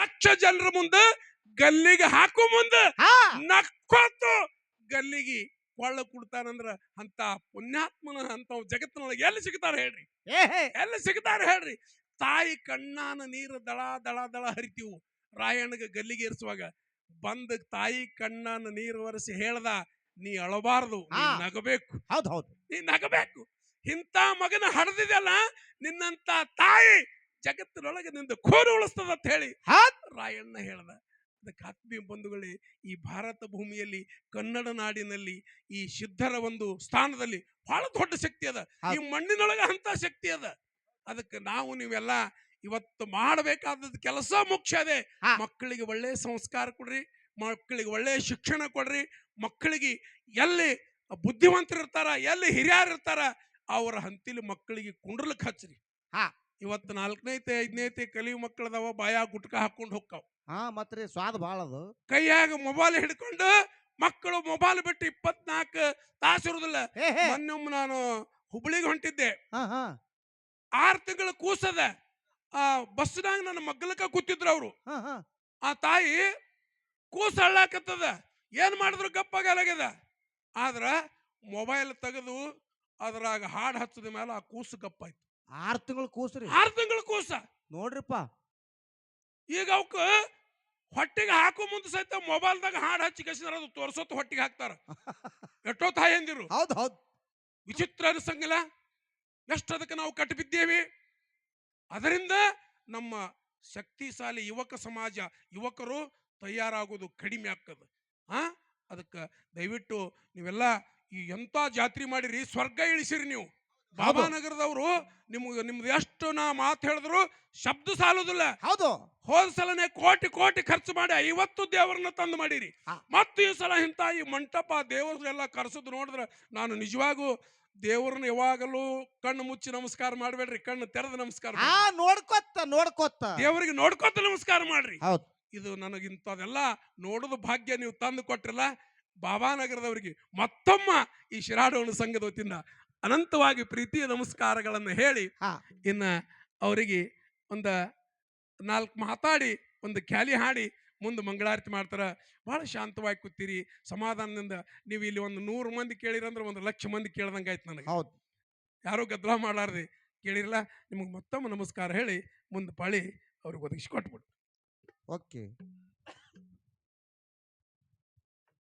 ಲಕ್ಷ ಜನರ ಮುಂದೆ ಗಲ್ಲಿಗೆ ಹಾಕೋ ಮುಂದೆ ಹಾ ನಕ್ಕೋತು ಗಲ್ಲಿಗೆ ಕೊಳ್ಳ ಕೊಡ್ತಾನಂದ್ರ ಅಂತ ಪುಣ್ಯಾತ್ಮನ ಅಂತ ಜಗತ್ತಿನೊಳಗೆ ಎಲ್ಲಿ ಸಿಗ್ತಾರ ಹೇಳ್ರಿ, ಏ ಎಲ್ಲಿ ಸಿಗ್ತಾರ ಹೇಳ್ರಿ. ತಾಯಿ ಕಣ್ಣಾನ ನೀರು ದಳ ದಳ ದಳ ಹರಿತೀವು. ರಾಯಣ್ಣಗೆ ಗಲ್ಲಿಗೆ ಇರಿಸುವಾಗ ಬಂದ ತಾಯಿ ಕಣ್ಣಾನ ನೀರು ಒರೆಸಿ ಹೇಳ್ದ, ನೀ ಅಳಬಾರ್ದು, ನೀ ನಗಬೇಕು, ಹೌದು ಹೌದು, ನೀ ನಗಬೇಕು. ಇಂಥ ಮಗನ ಹಡ್ದಿದೆಲ್ಲ ನಿನ್ನಂತ ತಾಯಿ ಜಗತ್ತಿನೊಳಗೆ ನಿಂದ ಕೋರು ಉಳಿಸ್ತದ ಅಂತ ಹೇಳಿ ರಾಯಣ್ಣ ಹೇಳ್ದ. ಅದಕ್ಕೆ ಆತ್ಮೀಯ ಬಂಧುಗಳೇ, ಈ ಭಾರತ ಭೂಮಿಯಲ್ಲಿ ಕನ್ನಡ ನಾಡಿನಲ್ಲಿ ಈ ಸಿದ್ಧರ ಒಂದು ಸ್ಥಾನದಲ್ಲಿ ಬಹಳ ದೊಡ್ಡ ಶಕ್ತಿ ಅದ. ಈ ಮಣ್ಣಿನೊಳಗೆ ಅಂತ ಶಕ್ತಿ ಅದ. ಅದಕ್ಕೆ ನಾವು ನೀವೆಲ್ಲ ಇವತ್ತು ಮಾಡಬೇಕಾದ ಕೆಲಸ ಮುಖ್ಯ ಅದೇ. ಮಕ್ಕಳಿಗೆ ಒಳ್ಳೆಯ ಸಂಸ್ಕಾರ ಕೊಡ್ರಿ, ಮಕ್ಕಳಿಗೆ ಒಳ್ಳೆಯ ಶಿಕ್ಷಣ ಕೊಡ್ರಿ. ಮಕ್ಕಳಿಗೆ ಎಲ್ಲಿ ಬುದ್ಧಿವಂತರಿರ್ತಾರ, ಎಲ್ಲಿ ಹಿರಿಯರು ಇರ್ತಾರ, ಅವರ ಹಂತಿಲಿ ಮಕ್ಕಳಿಗೆ ಕುಂಡ್ರಲಕ್ಕೆ ಹಚ್ಚ್ರಿ. ಇವತ್ತು 4ನೇತೆ 5ನೇತೆ ಕಲಿಯು ಮಕ್ಕಳದವ ಬಾಯಾಗ ಗುಟ್ಕ ಹಾಕೊಂಡು ಹೋಗ್ತಾವ. ಮತ್ರಿ ಸ್ವಾದ ಭಾಳ ಅದು. ಕೈಯಾಗ ಮೊಬೈಲ್ ಹಿಡ್ಕೊಂಡು ಮಕ್ಕಳು ಮೊಬೈಲ್ ಬಿಟ್ಟು 24 ತಾಸು ಇರುದಿಲ್ಲ. ಮೊನ್ನೊಮ್ಮೆ ನಾನು ಹುಬ್ಳಿಗೆ ಹೊಂಟಿದ್ದೆ. 6 ತಿಂಗಳ ಕೂಸದ ಬಸ್ನಾಗ ನನ್ನ ಮಗ್ಗಲಕ್ಕ ಕೂತಿದ್ರು ಅವರು. ಆ ತಾಯಿ ಕೂಸ ಅಳ್ಳಾಕತ್ತದ, ಏನ್ ಮಾಡಿದ್ರು ಗಪ್ಪಾಗಲಾಗ್ಯದ. ಆದ್ರ ಮೊಬೈಲ್ ತೆಗೆದು ಅದ್ರಾಗ ಹಾಡು ಹಚ್ಚದ ಮೇಲೆ ಆ ಕೂಸು ಗಪ್ಪಾಯ್ತು. 6 ತಿಂಗಳ ಕೂಸ್ರಿ, 6 ತಿಂಗಳ ಕೂಸ ನೋಡ್ರಿಪ್ಪ. ಈಗ ಅವಕ್ಕ ಹೊಟ್ಟಿಗೆ ಹಾಕೋ ಮುಂದೆ ಸಹಿತ ಮೊಬೈಲ್ದಾಗ ಹಾಡು ಹಚ್ಚಿ ಕಸಿದ್ರ ಅದು ತೋರ್ಸೋತ್ ಹೊಟ್ಟಿಗೆ ಹಾಕ್ತಾರ. ಎಷ್ಟೋ ತಾಯಂದಿರು. ಹೌದು ಹೌದು, ವಿಚಿತ್ರ ಅನಿಸಂಗಿಲ್ಲ? ಎಷ್ಟು ಅದಕ್ಕೆ ನಾವು ಕಟ್ಟು ಬಿದ್ದೇವಿ. ಅದರಿಂದ ನಮ್ಮ ಶಕ್ತಿಶಾಲಿ ಯುವಕ ಸಮಾಜ, ಯುವಕರು ತಯಾರಾಗೋದು ಕಡಿಮೆ ಆಗ್ತದೆ. ಅದಕ್ಕೆ ದಯವಿಟ್ಟು ನೀವೆಲ್ಲ ಈ ಎಂತ ಜಾತ್ರೆ ಮಾಡಿರಿ, ಸ್ವರ್ಗ ಇಳಿಸಿರಿ ನೀವು. ಬಾಬಾನಗರದವರು ನಿಮ್ದು ಎಷ್ಟು ನಾ ಮಾತು ಹೇಳಿದ್ರು ಶಬ್ದ ಸಾಲುದಿಲ್ಲ. ಹೌದು, ಹೋದ ಸಲನೇ ಕೋಟಿ ಕೋಟಿ ಖರ್ಚು ಮಾಡಿ 50 ದೇವರನ್ನ ತಂದು ಮಾಡಿರಿ. ಮತ್ತು ಈ ಸಲ ಇಂಥ ಈ ಮಂಟಪ ದೇವರೆಲ್ಲ ಕರೆಸೋದು ನೋಡಿದ್ರೆ ನಾನು ನಿಜವಾಗೂ ದೇವ್ರನ್ನ ಯಾವಾಗಲೂ ಕಣ್ಣು ಮುಚ್ಚಿ ನಮಸ್ಕಾರ ಮಾಡಬೇಡ್ರಿ, ಕಣ್ಣು ತೆರೆದು ನಮಸ್ಕಾರ ನೋಡ್ಕೊತ ದೇವರಿಗೆ ನೋಡ್ಕೊತ ನಮಸ್ಕಾರ ಮಾಡ್ರಿ. ಹೌದು, ಇದು ನನಗಿಂತದೆಲ್ಲ ನೋಡೋದು ಭಾಗ್ಯ ನೀವು ತಂದು ಕೊಟ್ಟಿರಲ್ಲ. ಬಾಬಾನಗರದವರಿಗೆ ಮತ್ತೊಮ್ಮ ಈ ಶಿರಾಡೋಣ ಸಂಘದ ವತಿಯಿಂದ ಅನಂತವಾಗಿ ಪ್ರೀತಿಯ ನಮಸ್ಕಾರಗಳನ್ನು ಹೇಳಿ, ಇನ್ನ ಅವರಿಗೆ ಒಂದು 4 ಮಾತಾಡಿ ಒಂದು ಖ್ಯಾಲಿ ಹಾಡಿ ಮುಂದೆ ಮಂಗಳಾರತಿ ಮಾಡ್ತಾರ. ಬಹಳ ಶಾಂತವಾಗಿ ಕೂತೀರಿ, ಸಮಾಧಾನದಿಂದ. ನೀವು ಇಲ್ಲಿ ಒಂದು 100 ಮಂದಿ ಕೇಳಿರಂದ್ರೆ 1,00,000 ಮಂದಿ ಕೇಳ್ದಂಗೆ ಆಯ್ತು ನನಗೆ. ಹೌದು, ಯಾರೋ ಗದ್ದಲ ಮಾಡಾರ್ದೆ ಕೇಳಿರಲ್ಲ. ನಿಮಗೆ ಮತ್ತೊಮ್ಮೆ ನಮಸ್ಕಾರ ಹೇಳಿ ಮುಂದೆ ಪಾಳಿ ಅವ್ರಿಗೆ ಒದಗಿಸಿಕೊಟ್ಬಿಡು. ಓಕೆ.